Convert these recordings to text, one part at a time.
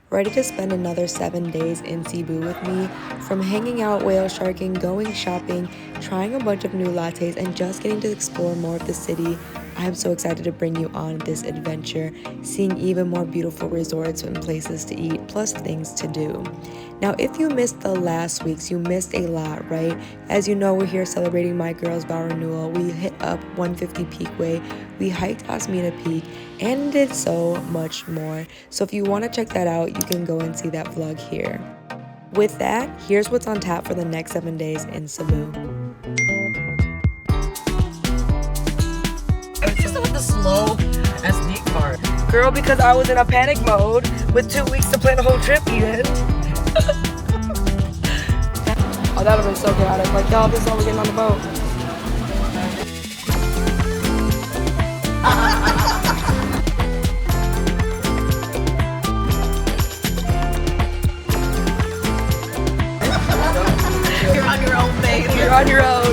Ready to spend another 7 days in Cebu with me? From hanging out, whale sharking, going shopping, trying a bunch of new lattes, and just getting to explore more of the city, I am so excited to bring you on this adventure, seeing even more beautiful resorts and places to eat, plus things to do. Now, if you missed the last weeks, you missed a lot, right? As you know, we're here celebrating my girls' vow renewal. We hit up 150 Peakway, we hiked Asmara Peak, and did so much more. So if you want to check that out, you can go and see that vlog here. With that, here's what's on tap for the next 7 days in Cebu. Just with the slow SD part. Girl, because I was in a panic mode with 2 weeks to plan the whole trip even. Oh, that would have been so chaotic. Like, y'all, this is how we're getting on the boat. You're on your own, babe. You're on your own.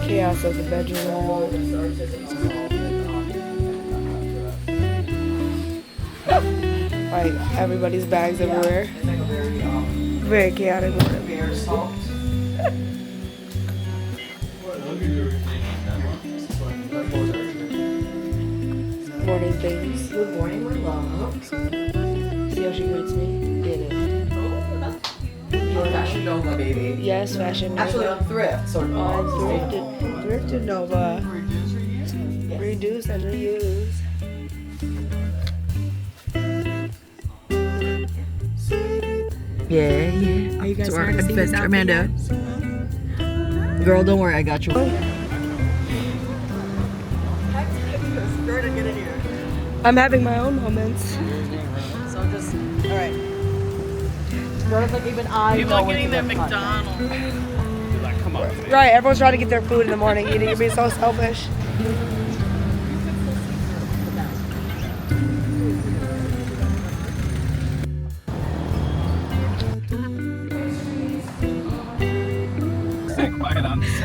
Chaos of the bedroom. Like everybody's bags everywhere. Very chaotic. Morning, babies. Good morning, my love. See how she greets me? Did it. Fashion Nova, baby. Yes, Fashion Nova. Actually, on thrift, sort of. On thrifted Nova. Reduce and reuse. Yeah. Are you guys To our ready to see this outfit, Amanda. guys? Girl, don't worry, I got you. I'm having my own moments. So just, alright. Notice like even I People know are getting their McDonald's. Like, come on. Right, everyone's trying to get their food in the morning eating. You're being so selfish.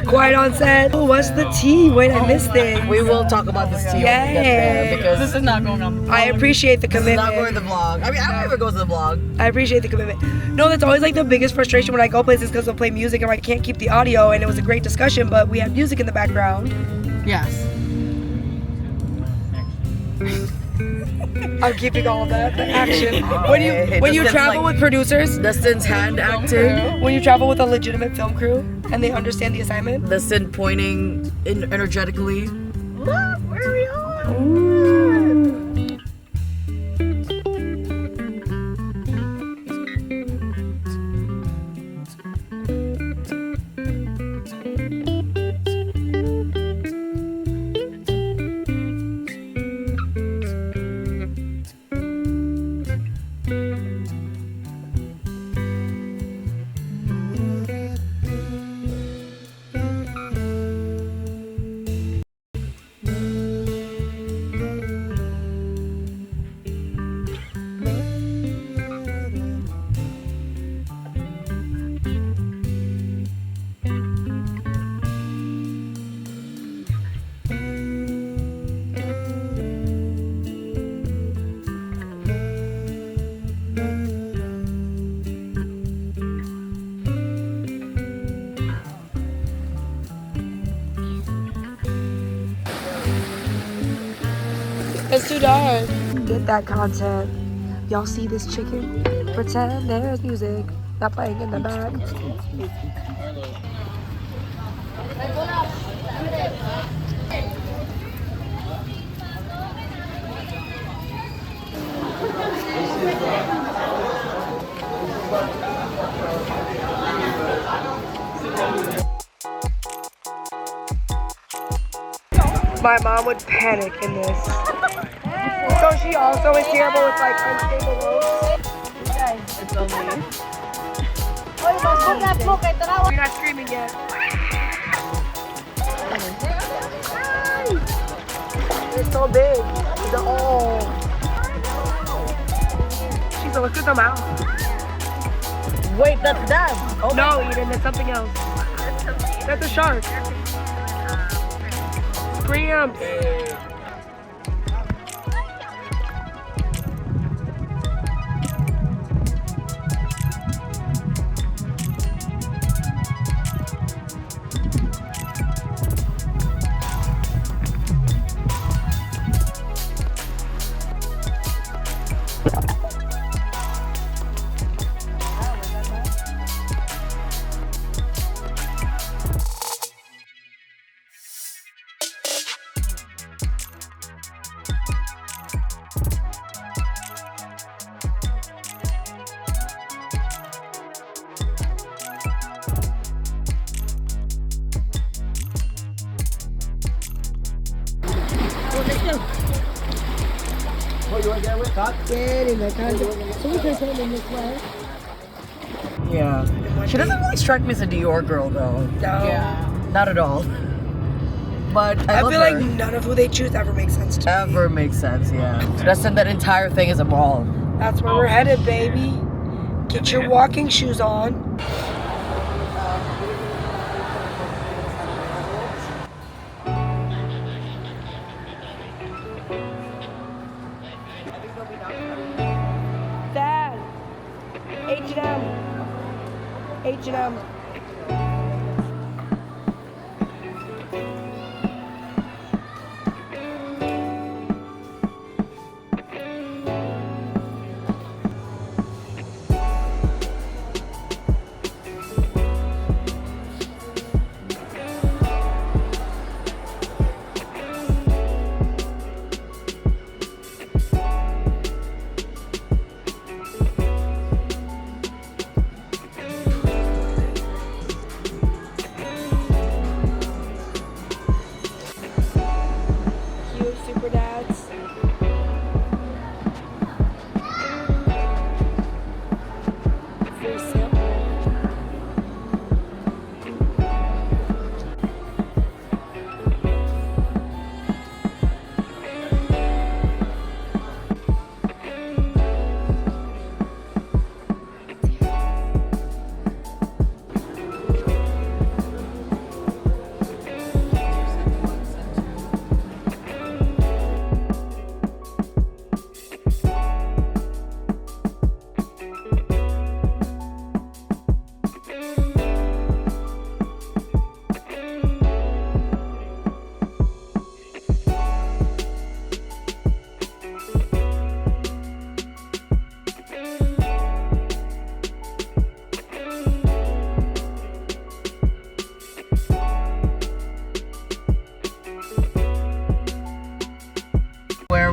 Quiet on set. Oh, what's the tea? Wait, I missed it. We will talk about this tea when we get there Yay. because This is not going on the I appreciate the this is not commitment. going to the vlog. I mean, I don't ever go to the vlog. I appreciate the commitment. No, that's always like the biggest frustration when I go places because they'll play music and I can't keep the audio, and it was a great discussion, but we had music in the background. Yes. I'm keeping all of that, the action. When you Dustin's travel like- with producers, Dustin's hand acting. when you travel with a legitimate film crew and they understand the assignment. Dustin pointing energetically. Look, where are we on? Ooh. It's too dark. Get that content. Y'all see this chicken? Pretend there's music. Not playing in the back. My mom would panic in this. So she also is terrible with like unstable ropes. It's only. You're not screaming yet. They're so big. Oh. She's like, look at them out. Wait, that's them. Oh, No, Eden, that's something else. That's a shark. Screams. Yeah. She doesn't really strike me as a Dior girl, though. Yeah. Not at all. But I I love feel her. like none of who they choose ever makes sense to me. Ever makes sense, yeah. So that's that entire thing is a mall. That's where we're headed, baby. Get your walking shoes on. Dad, H&M. H&M.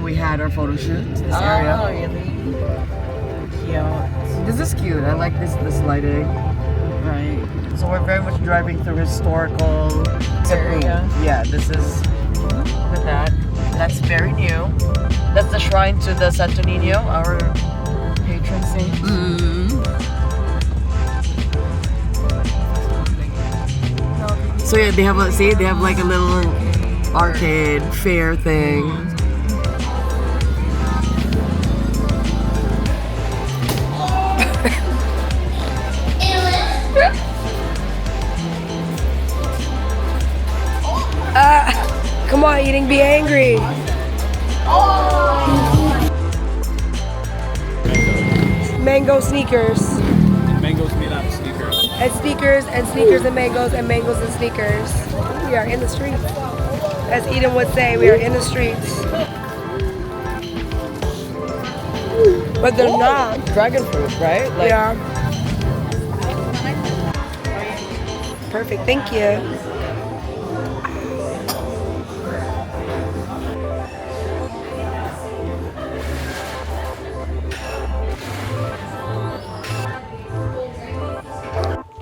We had our photo shoot. This area. Oh, really? Cute. This is cute. I like this lighting. Right. So we're very much driving through historical Cebu. Yeah, this is look at that. That's very new. That's the shrine to the Santo Niño, our patron saint. So yeah, they have like a little arcade fair thing. Come on, Eating, be angry. Mango sneakers. And mangoes made out of sneakers. And sneakers and sneakers and mangoes and sneakers. We are in the streets. As Eden would say, we are in the streets. but they're not. Dragon fruit, right? Like, Yeah. Perfect, thank you.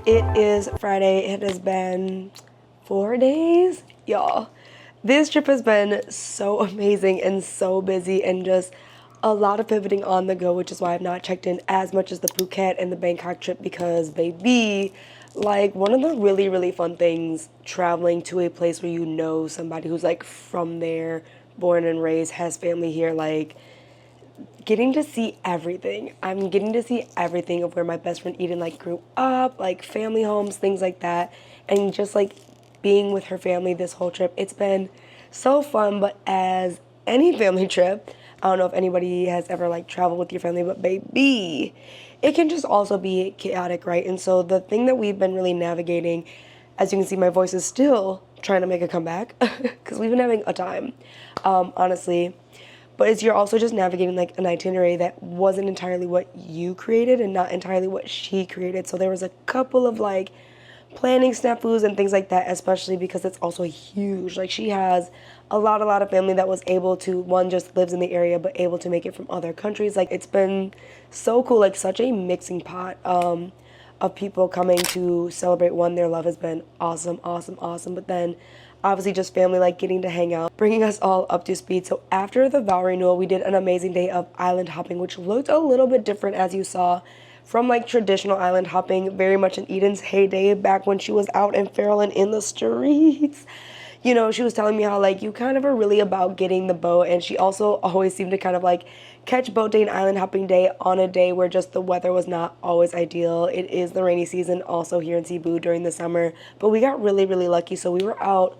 It is Friday. It has been 4 days, y'all. This trip has been so amazing and so busy and just a lot of pivoting on the go, which is why I've not checked in as much as the Phuket and the Bangkok trip because, baby, like one of the really, really fun things traveling to a place where you know somebody who's like from there, born and raised, has family here, like getting to see everything. I'm getting to see everything of where my best friend Eden like grew up, like family homes, things like that, and just like being with her family this whole trip. It's been so fun, but as any family trip, I don't know if anybody has ever like traveled with your family, but baby, it can just also be chaotic, right? And so the thing that we've been really navigating, as you can see, my voice is still trying to make a comeback because we've been having a time, honestly. But it's you're also just navigating like an itinerary that wasn't entirely what you created and not entirely what she created. So there was a couple of like planning snafus and things like that, especially because it's also huge. Like she has a lot of family that was able to, one, just lives in the area, but able to make it from other countries. Like it's been so cool, like such a mixing pot of people coming to celebrate one. Their love has been awesome. But then obviously just family like getting to hang out, bringing us all up to speed. So after the vow renewal, we did an amazing day of island hopping, which looked a little bit different, as you saw, from like traditional island hopping, very much in Eden's heyday back when she was out in Feral and in the streets. You know, she was telling me how like you kind of are really about getting the boat, and she also always seemed to kind of like catch boat day and island hopping day on a day where just the weather was not always ideal. It is the rainy season also here in Cebu during the summer, but we got really lucky, so we were out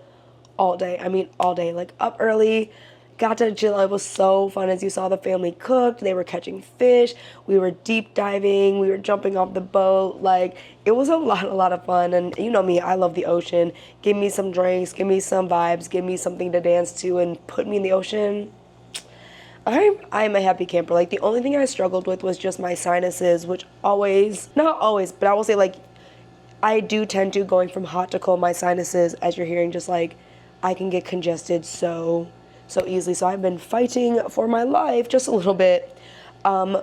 all day. I mean, all day, like up early, got to chill. It was so fun. As you saw, the family cooked, they were catching fish, we were deep diving, we were jumping off the boat. Like it was a lot of fun. And you know me, I love the ocean. Give me some drinks, give me some vibes, give me something to dance to, and put me in the ocean. I'm a happy camper. Like the only thing I struggled with was just my sinuses, which always, not always, but I will say like I do tend to, going from hot to cold, my sinuses, as you're hearing, just like I can get congested so easily. So I've been fighting for my life just a little bit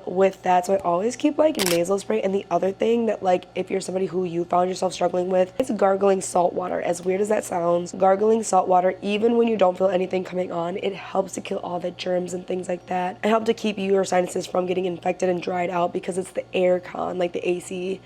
with that. So I always keep like nasal spray. And the other thing that like if you're somebody who you found yourself struggling with, it's gargling salt water. As weird as that sounds, gargling salt water, even when you don't feel anything coming on, it helps to kill all the germs and things like that. It helps to keep your sinuses from getting infected and dried out, because it's the air con, like the AC,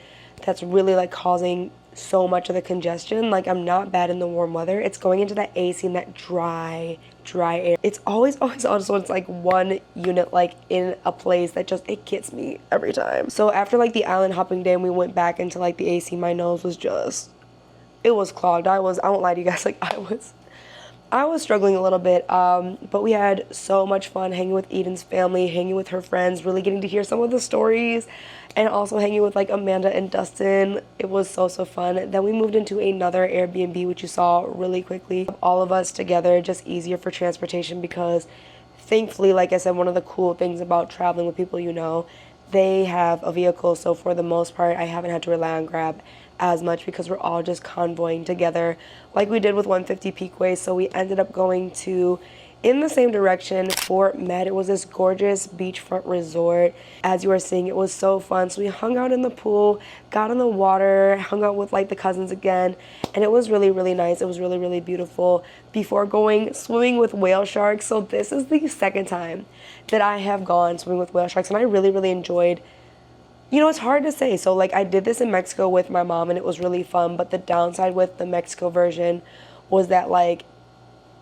that's really like causing so much of the congestion. Like I'm not bad in the warm weather. It's going into that AC and that dry air. It's always also it's like one unit like in a place that just, it gets me every time. So after like the island hopping day and we went back into like the AC, my nose was just, it was clogged. I won't lie to you guys, like I was struggling a little bit, but we had so much fun hanging with Eden's family, hanging with her friends, really getting to hear some of the stories, and also hanging with like Amanda and Dustin. It was so fun. Then we moved into another Airbnb, which you saw really quickly. All of us together, just easier for transportation, because thankfully, like I said, one of the cool things about traveling with people you know, they have a vehicle. So for the most part, I haven't had to rely on Grab as much, because we're all just convoying together like we did with 150 Peakway. So we ended up going to, in the same direction, Fort Med. It was this gorgeous beachfront resort. As you were seeing, it was so fun. So we hung out in the pool, got in the water, hung out with like the cousins again, and it was really nice. It was really beautiful before going swimming with whale sharks. So this is the second time that I have gone swimming with whale sharks, and I really enjoyed. You know, it's hard to say. So like I did this in Mexico with my mom and it was really fun, but the downside with the Mexico version was that like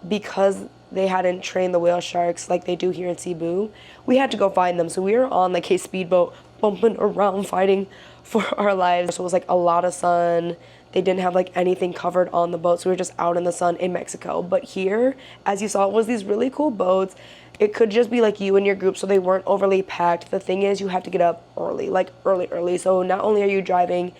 because they hadn't trained the whale sharks like they do here in Cebu, we had to go find them. So we were on like a speedboat bumping around fighting for our lives. So it was like a lot of sun. They didn't have like anything covered on the boat, so we were just out in the sun in Mexico. But here, as you saw, it was these really cool boats. It could just be like you and your group, so they weren't overly packed. The thing is, you have to get up early, like early. So not only are you driving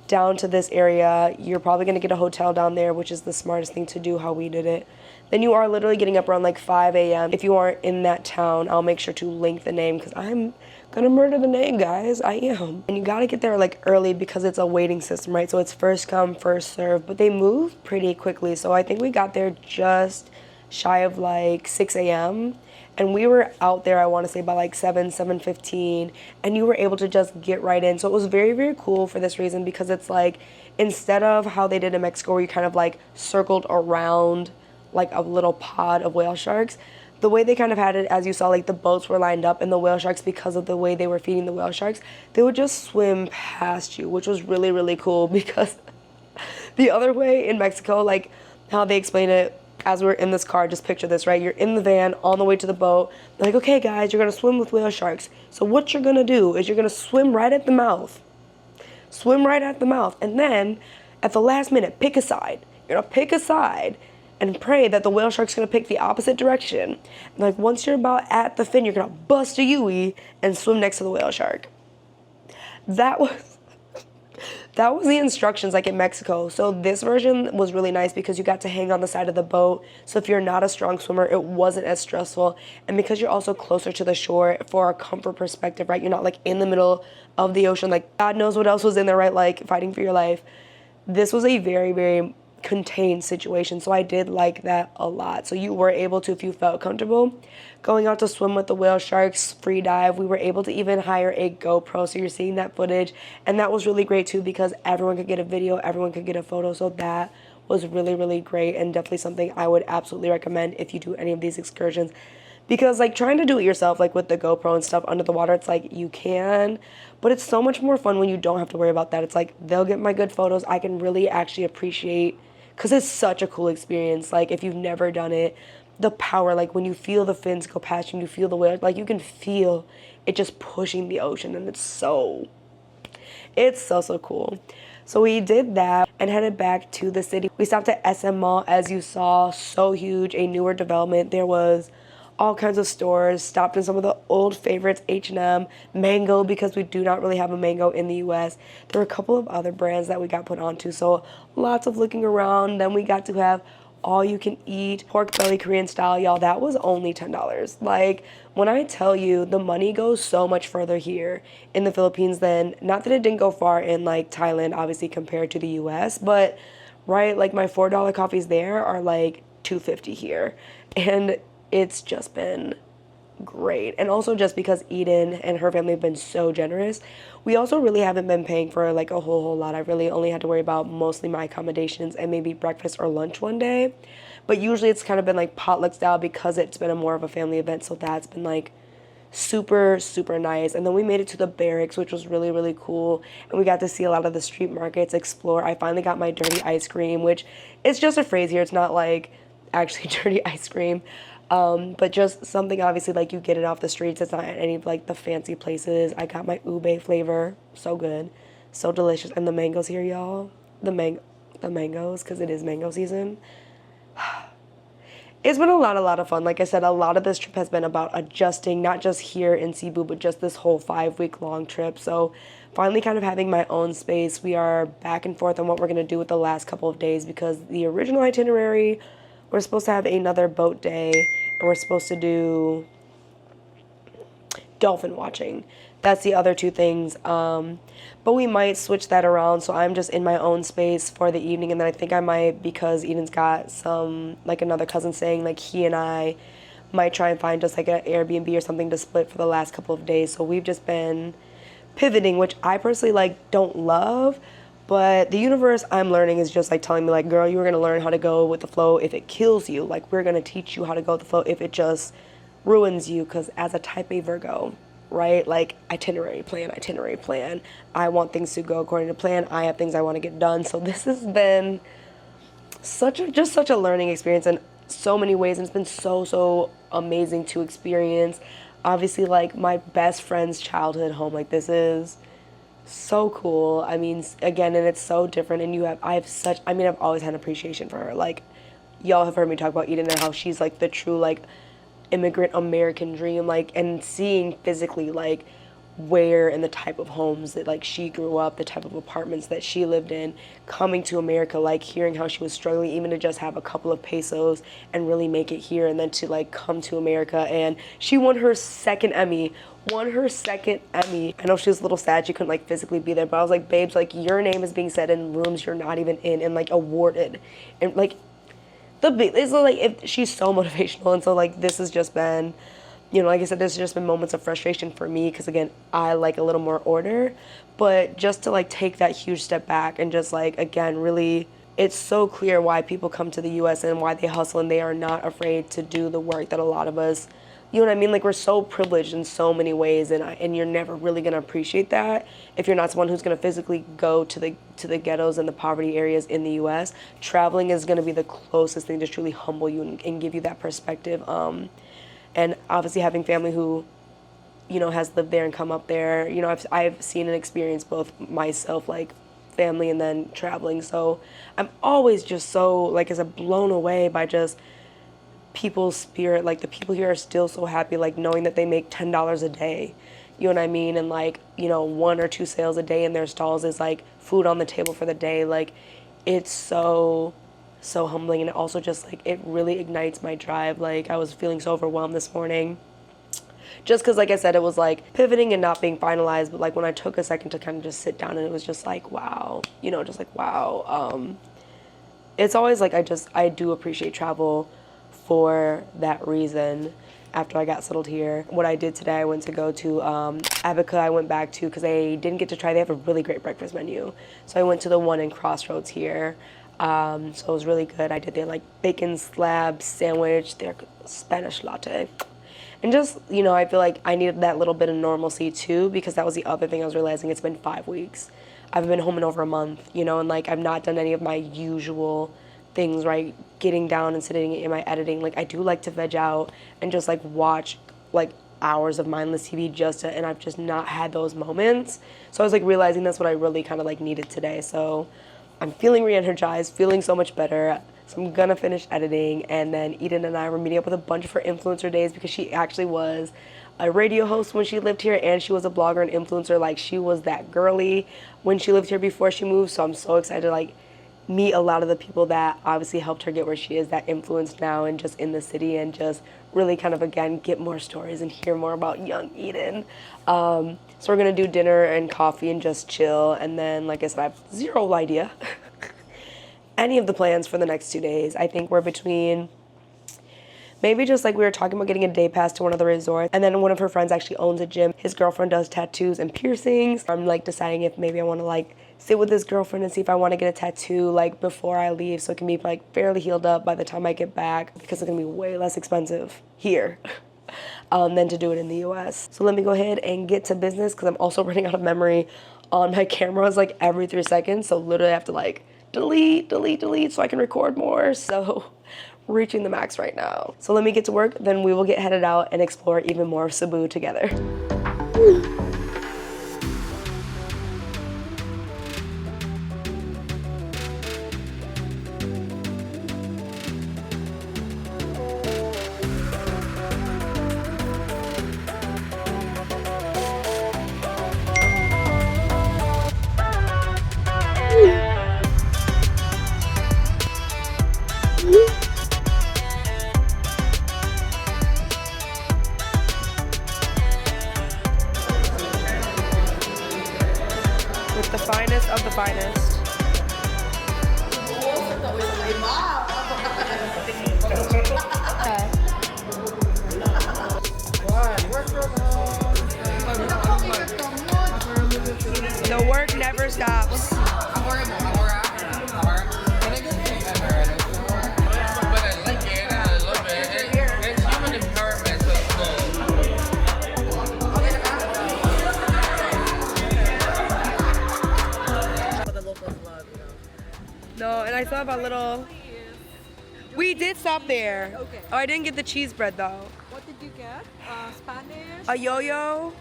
down to this area, you're probably going to get a hotel down there, which is the smartest thing to do, how we did it. Then you are literally getting up around like 5 a.m. If you aren't in that town, I'll make sure to link the name, because I'm gonna murder the name, guys. I am. And you gotta get there like early because it's a waiting system, right? So it's first come, first serve, but they move pretty quickly. So I think we got there just shy of like 6 a.m. and we were out there, I want to say by like 7:15, and you were able to just get right in. So it was very, very cool for this reason, because it's like, instead of how they did in Mexico where you kind of like circled around like a little pod of whale sharks, the way they kind of had it, as you saw, like the boats were lined up and the whale sharks, because of the way they were feeding the whale sharks, they would just swim past you, which was really, really cool. Because the other way in Mexico, like how they explain it, as we're in this car, just picture this, right? You're in the van on the way to the boat. They're like, okay, guys, you're going to swim with whale sharks. So what you're going to do is you're going to swim right at the mouth. Swim right at the mouth. And then at the last minute, pick a side. You're going to pick a side and pray that the whale shark's going to pick the opposite direction. And like once you're about at the fin, you're going to bust a Yui and swim next to the whale shark. That was the instructions like in Mexico. So this version was really nice because you got to hang on the side of the boat. So if you're not a strong swimmer, it wasn't as stressful. And because you're also closer to the shore for a comfort perspective, right? You're not like in the middle of the ocean, like God knows what else was in there, right? Like fighting for your life. This was a very, very contained situation. So I did like that a lot. So you were able to, if you felt comfortable, going out to swim with the whale sharks, free dive. We were able to even hire a GoPro, so you're seeing that footage. And that was really great too, because everyone could get a video, everyone could get a photo. So that was really, really great, and definitely something I would absolutely recommend if you do any of these excursions. Because like trying to do it yourself, like with the GoPro and stuff under the water, it's like you can, but it's so much more fun when you don't have to worry about that. It's like they'll get my good photos. I can really actually appreciate, because it's such a cool experience. Like if you've never done it, the power, like when you feel the fins go past you and you feel the whale, like you can feel it just pushing the ocean, and it's so cool. So we did that and headed back to the city. We stopped at SM Mall, as you saw, so huge, a newer development. There was all kinds of stores, stopped in some of the old favorites, H&M, Mango, because we do not really have a Mango in the US. There were a couple of other brands that we got put onto, so lots of looking around. Then we got to have all you can eat pork belly Korean style, y'all. That was only $10. Like when I tell you, the money goes so much further here in the Philippines than, not that it didn't go far in like Thailand, obviously compared to the US, but right, like my $4 coffees there are like $2.50 here, and it's just been great. And also just because Eden and her family have been so generous, we also really haven't been paying for like a whole lot. I really only had to worry about mostly my accommodations and maybe breakfast or lunch one day, but usually it's kind of been like potluck style because it's been a more of a family event. So that's been like super, super nice. And then we made it to the Barracks, which was really, really cool, and we got to see a lot of the street markets, explore. I finally got my dirty ice cream, which is just a phrase here. It's not like actually dirty ice cream. But just something, obviously, like you get it off the streets. It's not at any of like the fancy places. I got my ube flavor. So good. So delicious. And the mangoes here, y'all. The mangoes, because it is mango season. It's been a lot of fun. Like I said, a lot of this trip has been about adjusting, not just here in Cebu, but just this whole 5-week long trip. So finally kind of having my own space. We are back and forth on what we're going to do with the last couple of days, because the original itinerary, we're supposed to have another boat day, and we're supposed to do dolphin watching. That's the other two things. But we might switch that around, so I'm just in my own space for the evening, and then I think I might, because Eden's got some, like another cousin saying, like he and I might try and find just like an Airbnb or something to split for the last couple of days. So we've just been pivoting, which I personally like don't love, but the universe, I'm learning, is just like telling me like, girl, you're going to learn how to go with the flow if it kills you. Like we're going to teach you how to go with the flow if it just ruins you, because as a type A Virgo, right, like itinerary plan. I want things to go according to plan. I have things I want to get done. So this has been such a learning experience in so many ways, and it's been so amazing to experience. Obviously, like my best friend's childhood home, like this is so cool. I mean, again, and it's so different, and I've always had an appreciation for her. Like y'all have heard me talk about Eden and how she's like the true like immigrant American dream, like, and seeing physically like where and the type of homes that like she grew up, the type of apartments that she lived in, coming to America, like hearing how she was struggling even to just have a couple of pesos and really make it here, and then to like come to America. And she won her second Emmy. I know she was a little sad she couldn't like physically be there, but I was like, babes, like your name is being said in rooms you're not even in and like awarded. And like it's like, if she's so motivational, and so like this has just been, you know, like I said, there's just been moments of frustration for me because, again, I like a little more order. But just to, like, take that huge step back and just, like, again, really, it's so clear why people come to the U.S. and why they hustle and they are not afraid to do the work that a lot of us, you know what I mean? Like, we're so privileged in so many ways, and you're never really going to appreciate that if you're not someone who's going to physically go to the ghettos and the poverty areas in the U.S. Traveling is going to be the closest thing to truly humble you and give you that perspective. And obviously having family who, you know, has lived there and come up there, you know, I've seen and experienced both myself, like family and then traveling. So I'm always just so, like I said, blown away by just people's spirit. Like the people here are still so happy, like knowing that they make $10 a day. You know what I mean? And like, you know, 1 or 2 sales a day in their stalls is like food on the table for the day. Like it's so humbling, and it also just like it really ignites my drive. Like I was feeling so overwhelmed this morning just because, like I said, it was like pivoting and not being finalized, but like when I took a second to kind of just sit down, and it was just like, wow, you know, just like wow. It's always like I do appreciate travel for that reason. After I got settled here, what I did today, I went to go to Abaca. I went back to because I didn't get to try. They have a really great breakfast menu, so I went to the one in Crossroads here. So it was really good. I did their like bacon slab sandwich, their Spanish latte. And just, you know, I feel like I needed that little bit of normalcy too, because that was the other thing I was realizing. It's been 5 weeks. I've been home in over a month, you know, and like I've not done any of my usual things, right? Getting down and sitting in my editing. Like I do like to veg out and just like watch like hours of mindless TV and I've just not had those moments. So I was like realizing that's what I really kind of like needed today. So I'm feeling re-energized, feeling so much better. So I'm gonna finish editing, and then Eden and I were meeting up with a bunch of her influencer days because she actually was a radio host when she lived here, and she was a blogger and influencer. Like she was that girly when she lived here before she moved. So I'm so excited to like meet a lot of the people that obviously helped her get where she is, that influence now and just in the city, and just really kind of again get more stories and hear more about young Eden. So we're gonna do dinner and coffee and just chill, and then like I said, I have zero idea any of the plans for the next 2 days. I think we're between maybe just like we were talking about getting a day pass to one of the resorts, and then one of her friends actually owns a gym. His girlfriend does tattoos and piercings. I'm like deciding if maybe I want to like sit with this girlfriend and see if I want to get a tattoo like before I leave, so it can be like fairly healed up by the time I get back, because it's gonna be way less expensive here than to do it in the US. So let me go ahead and get to business, because I'm also running out of memory on my cameras like every 3 seconds. So literally I have to like delete so I can record more. So reaching the max right now. So let me get to work, then we will get headed out and explore even more of Cebu together. With the finest of the finest. The work never stops. No, and I still have a little. We did stop there. Okay. Oh, I didn't get the cheese bread though. What did you get? Spanish? A yo-yo.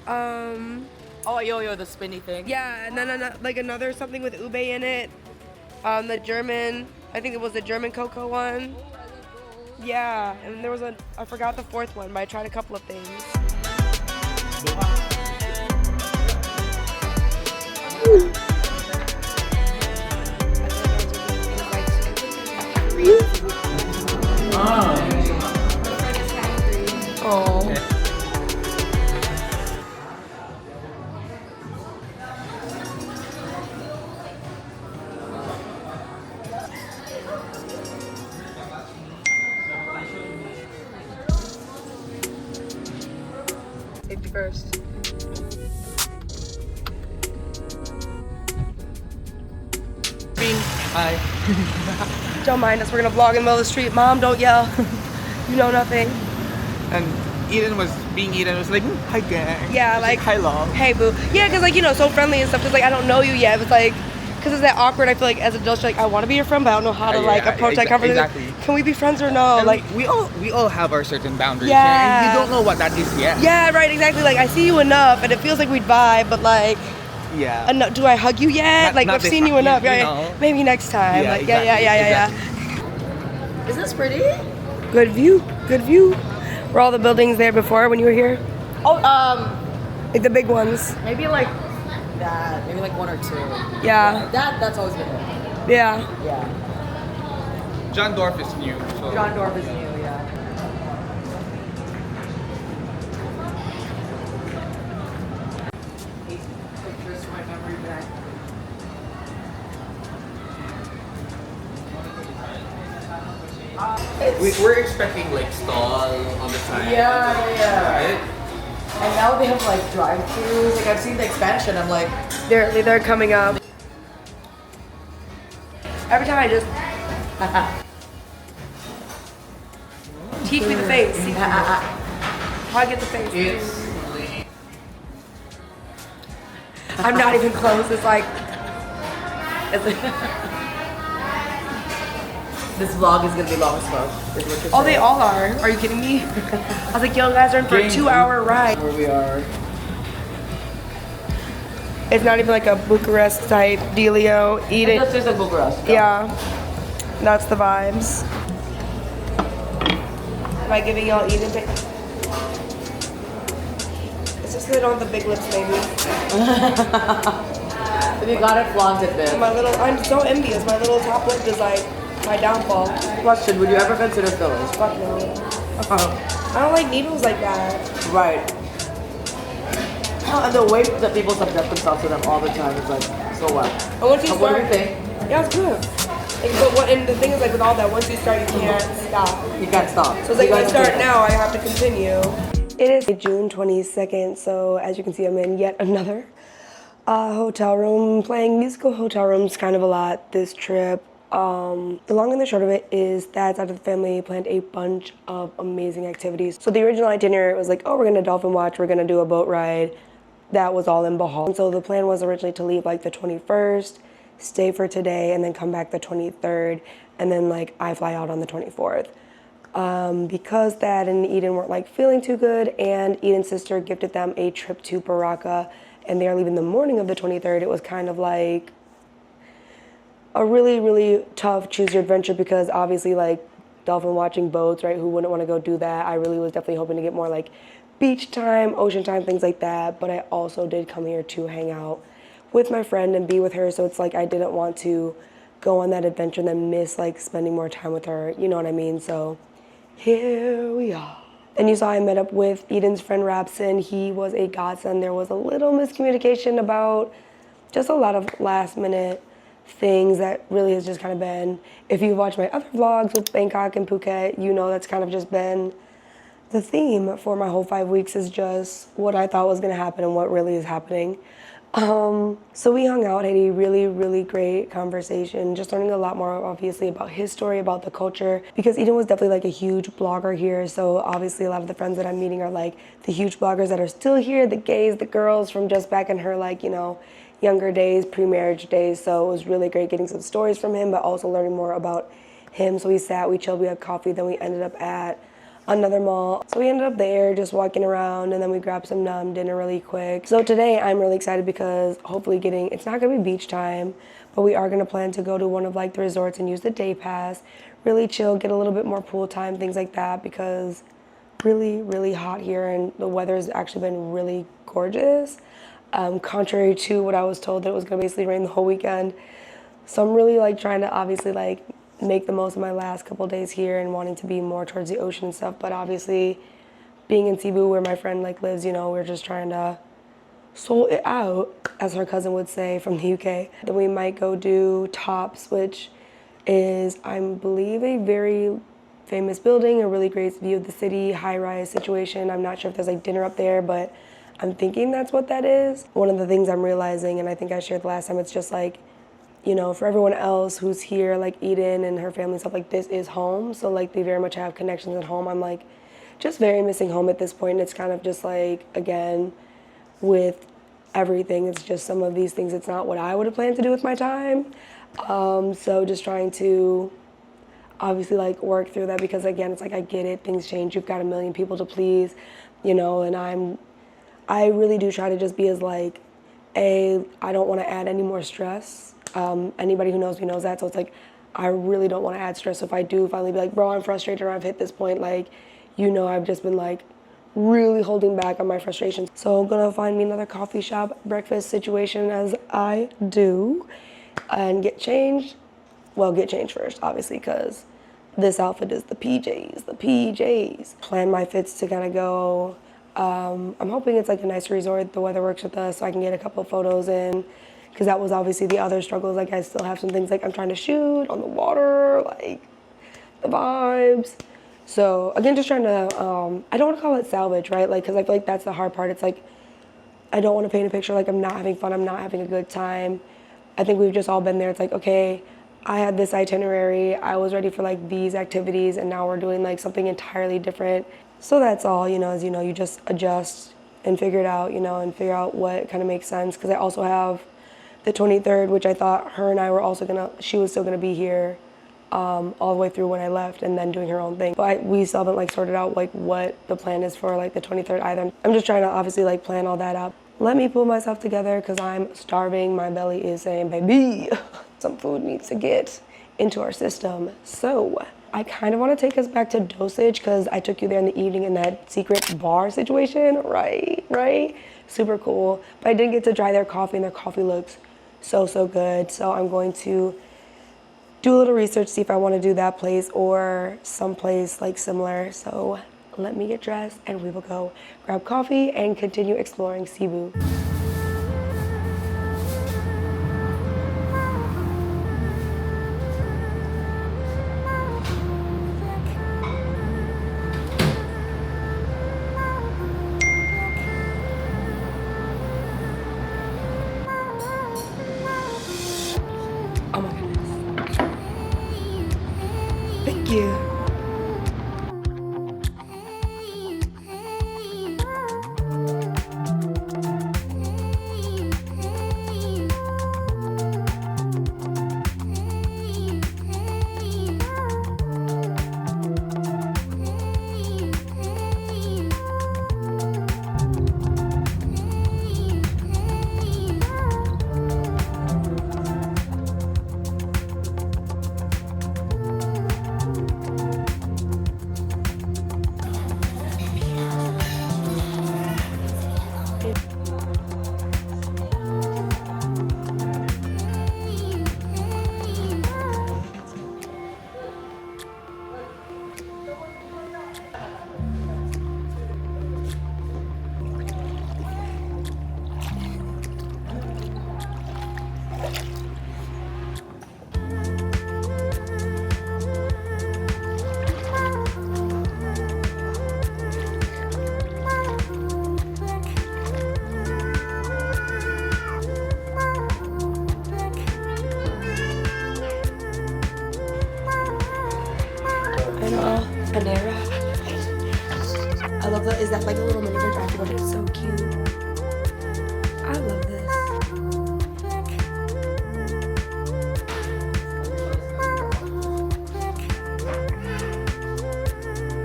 Oh, yo-yo, the spinny thing. Yeah, and then like another something with ube in it. The German. I think it was the German cocoa one. Oh, I love those. Yeah, and there was I forgot the fourth one, but I tried a couple of things. first. Hi. Don't mind us, we're gonna vlog in the middle of the street. Mom, don't yell. You know nothing. And Eden was being Eden. Was like, hi gang. Yeah, like, hi love. hey boo. Yeah, cause like, you know, so friendly and stuff, cause like I don't know you yet. It's like, cause it's that awkward, I feel like as adults, you're like, I wanna be your friend, but I don't know how to like approach that conversation. Exactly. Can we be friends or no? And Like, we all have our certain boundaries. Yeah. And you don't know what that is yet. yeah, right, exactly. Like I see you enough and it feels like we'd vibe, but like, Yeah. enough, do I hug you yet? Like Not I've this seen you time, enough, you right? know. Maybe next time. Yeah, Like, exactly, yeah. Is this pretty? Good view, good view. Were all the buildings there before when you were here? Oh, Like the big ones. maybe like that. Maybe like one or two. Yeah, That's always been there. yeah. Yeah. John Dorf is new. So. John Dorf is new, yeah. Pictures my memory back. We're expecting like stall on the side. Yeah. Right? And now they have like drive-throughs. Like I've seen the expansion. I'm like, They're coming up. Every time I just teach me the face. Teach me. How I get the face? It's I'm not even close. It's like this vlog is gonna be long as fuck. Is what you're oh, they saying. all are. Are you kidding me? I was like, yo, guys are in for a Gang. 2-hour ride. Where we are. It's not even like a Bucharest type dealio. Eat it. That's just like Bucharest. Yeah, that's the vibes. Am I giving y'all Eden pic? It's just that they don't have the big lips, maybe. If you got it, flaunt it, bitch. I'm so envious. My little top lip is like my downfall. Question: would you ever consider fillers? Fuck no. I don't like needles like that. Right. And the way that people subject themselves to them all the time is like so what? And once you What do start, you think? yeah, it's good. And the thing is, like with all that, once you start, you can't stop. You can't stop. So it's like You if I gotta start do it. now, I have to continue. It is June 22nd, so as you can see, I'm in yet another hotel room, playing musical hotel rooms kind of a lot this trip. The long and the short of it is that side of the family planned a bunch of amazing activities. So the original itinerary was like, oh, we're gonna dolphin watch, we're gonna do a boat ride. That was all in Bohol. So the plan was originally to leave like the 21st, stay for today, and then come back the 23rd, and then like I fly out on the 24th. Because Thad and Eden weren't like feeling too good, and Eden's sister gifted them a trip to Barracks, and they're leaving the morning of the 23rd. It was kind of like a really, really tough choose your adventure because obviously like dolphin watching boats, right? Who wouldn't want to go do that? I really was definitely hoping to get more like beach time, ocean time, things like that. But I also did come here to hang out with my friend and be with her. So it's like I didn't want to go on that adventure and then miss like spending more time with her. You know what I mean? So here we are. And you saw I met up with Eden's friend Rapson. He was a godsend. There was a little miscommunication about just a lot of last minute things that really has just kind of been, if you watch my other vlogs with Bangkok and Phuket, you know that's kind of just been the theme for my whole 5 weeks is just what I thought was gonna happen and what really is happening. So we hung out, had a really, really great conversation, just learning a lot more obviously about his story, about the culture, because Eden was definitely like a huge blogger here. So obviously a lot of the friends that I'm meeting are like the huge bloggers that are still here, the gays, the girls from just back in her like, you know, younger days, pre-marriage days. So it was really great getting some stories from him, but also learning more about him. So we sat, we chilled, we had coffee, then we ended up at another mall. So we ended up there just walking around, and then we grabbed some dinner really quick. So today I'm really excited because hopefully it's not gonna be beach time, but we are gonna plan to go to one of like the resorts and use the day pass, really chill, get a little bit more pool time, things like that, because really, really hot here and the weather has actually been really gorgeous. Contrary to what I was told that it was gonna basically rain the whole weekend. So I'm really like trying to obviously like make the most of my last couple days here and wanting to be more towards the ocean and stuff. But obviously being in Cebu where my friend like lives, you know, we're just trying to sort it out, as her cousin would say from the UK. Then we might go do Tops, which is, I believe, a very famous building, a really great view of the city, high-rise situation. I'm not sure if there's like dinner up there, but I'm thinking that's what that is. One of the things I'm realizing, and I think I shared the last time, it's just like, you know, for everyone else who's here, like Eden and her family and stuff, like this is home. So like they very much have connections at home. I'm like just very missing home at this point. And it's kind of just like, again, with everything, it's just some of these things, it's not what I would have planned to do with my time. So just trying to obviously like work through that, because again, it's like I get it, things change, you've got a million people to please, you know, and I really do try to just be as like, I don't want to add any more stress. Anybody who knows me knows that, so it's like I really don't want to add stress. So if I do finally be like, bro, I'm frustrated or I've hit this point, like, you know, I've just been like really holding back on my frustrations. So I'm gonna find me another coffee shop breakfast situation as I do and get changed. Well, get changed first, obviously, because this outfit is the PJs. Plan my fits to kind of go. I'm hoping it's like a nice resort, the weather works with us, so I can get a couple of photos in, because that was obviously the other struggles. Like I still have some things like I'm trying to shoot on the water, like the vibes. So again, just trying to, I don't want to call it salvage, right? Like, because I feel like that's the hard part. It's like, I don't want to paint a picture like I'm not having fun, I'm not having a good time. I think we've just all been there. It's like, okay, I had this itinerary, I was ready for like these activities, and now we're doing like something entirely different. So that's all, you know, as you know, you just adjust and figure it out, you know, and figure out what kind of makes sense. Because I also have the 23rd, which I thought her and I were also she was still gonna be here all the way through when I left, and then doing her own thing. But we still haven't like sorted out like what the plan is for like the 23rd either. I'm just trying to obviously like plan all that out. Let me pull myself together because I'm starving. My belly is saying, baby, some food needs to get into our system. So I kind of want to take us back to Dosage, because I took you there in the evening in that secret bar situation, right? Super cool. But I didn't get to try their coffee, and their coffee looks so good. So I'm going to do a little research, see if I want to do that place or someplace like similar. So let me get dressed and we will go grab coffee and continue exploring Cebu. Oh my goodness. Thank you. Panera. I love that. Is that like a little miniature traffic one? It's so cute. I love this.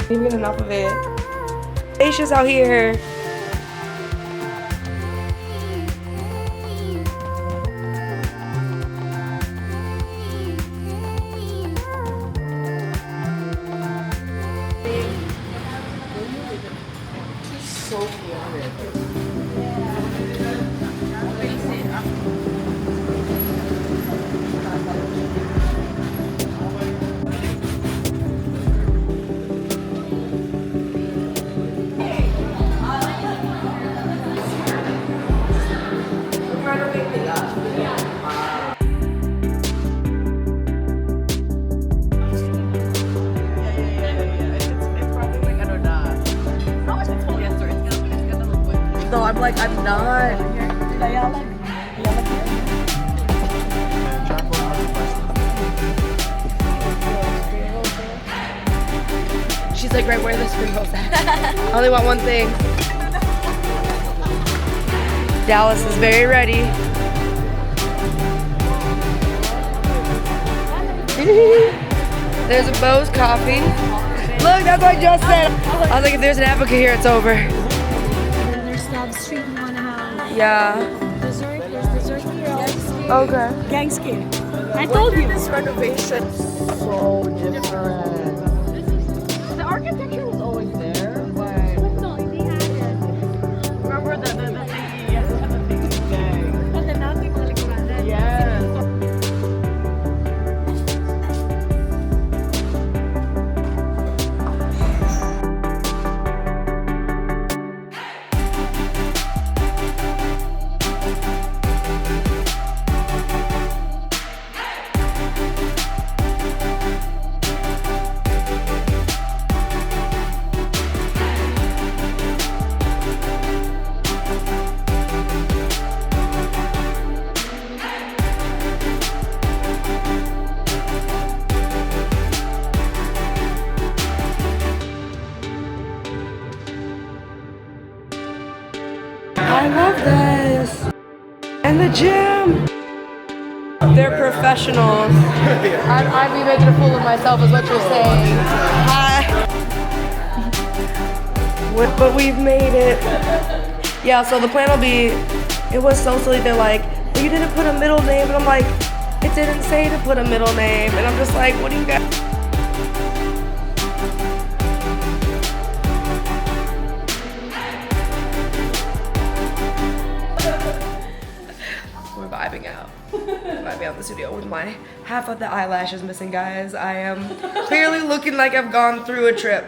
Didn't get enough of it. Spacious out here. like I'm not. She's like, right where the spring rolls at. I only want one thing. Dallas is very ready. There's a Bose coffee. Look, that's what I just said. I was like, if there's an Abaca here, it's over. Then there's Snob Street you want to have. Yeah. Dessert, there's dessert here. Okay. Gang skin. I told you. This renovation so different. The architecture was always there, but No, they had it. remember the thingy gang. But the nothing was like Yes. I love this. And the gym. They're professionals. I'd be making a fool of myself is what you're saying. Hi. But we've made it. Yeah, so the plan will be, it was so silly. They're like, well, you didn't put a middle name. And I'm like, it didn't say to put a middle name. And I'm just like, what do you got? We're vibing out. Vibing out in the studio with my half of the eyelashes missing, guys. I am clearly looking like I've gone through a trip.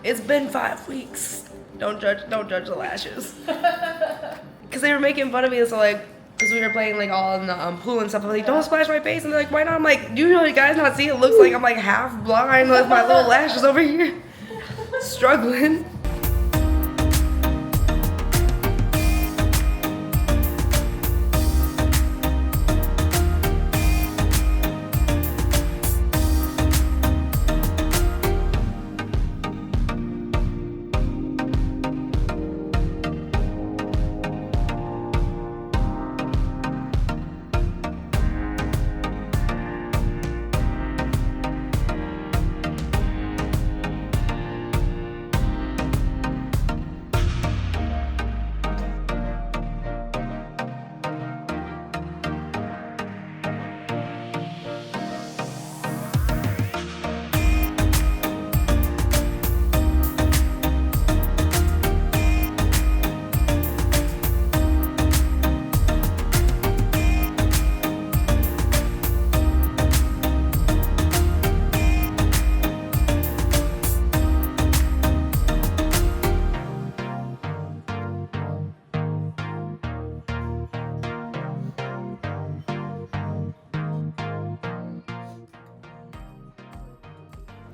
It's been 5 weeks. Don't judge the lashes. Cause they were making fun of me, so like, cause we were playing like all in the pool and stuff. I was like, don't splash my face, and they're like, why not? I'm like, you know, you guys not see it looks like I'm like half blind with my little lashes over here, struggling.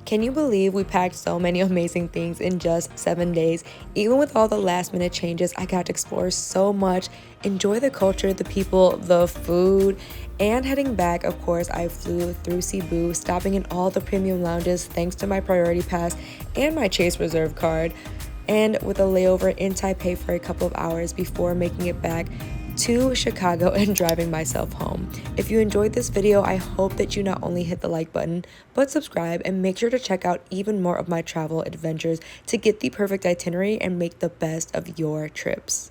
Can you believe we packed so many amazing things in just 7 days? Even with all the last minute changes, I got to explore so much, enjoy the culture, the people, the food, and heading back, of course, I flew through Cebu, stopping in all the premium lounges thanks to my priority pass and my Chase Reserve card, and with a layover in Taipei for a couple of hours before making it back to Chicago and driving myself home. If you enjoyed this video, I hope that you not only hit the like button, but subscribe and make sure to check out even more of my travel adventures to get the perfect itinerary and make the best of your trips.